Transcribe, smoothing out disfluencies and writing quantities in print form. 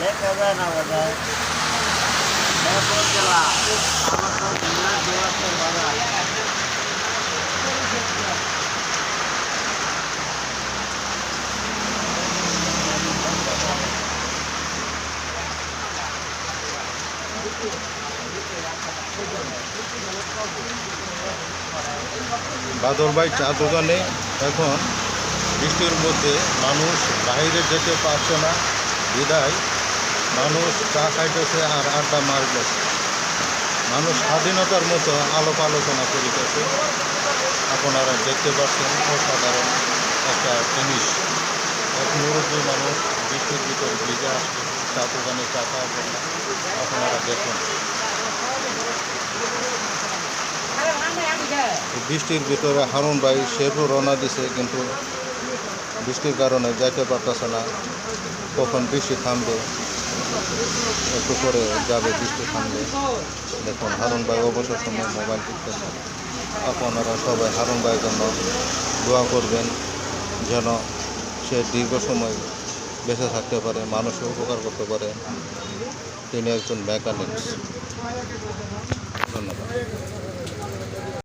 দেখা যায় না বোধহয় এরপর জেলা আমার তো জেলাতে বাধা বাদরবাই চা দোকানে এখন বৃষ্টির মধ্যে মানুষ বাইরে যেতে পারছে না, বিদায় মানুষ চা খাইতেছে আর আড্ডা মারতেছে। মানুষ স্বাধীনতার মতো আলোপ আলোচনা করিতেছে। আপনারা দেখতে পাচ্ছেন অসাধারণ একটা জিনিস। এক মুরব্বী মানুষ বৃষ্টির ভিতরে ভিজে আসছে চা দোকানে চা খাওয়ার জন্য। আপনারা দেখুন বৃষ্টির ভিতরে হারুন ভাই শেরপুর রওনা দিছে, কিন্তু বৃষ্টির কারণে যাইতে পারতেছে না। কখন বৃষ্টি থামবে, একটু করে যাবে বৃষ্টি থামবে। দেখুন হারুন ভাই অবসর সময় মোবাইল টিপতেছে। আপনারা সবাই হারুন ভাইয়ের জন্য দোয়া করবেন যেন সে দীর্ঘ সময় বেঁচে থাকতে পারে, মানুষের উপকার করতে পারে। তিনি একজন মেকানিক্স। ধন্যবাদ।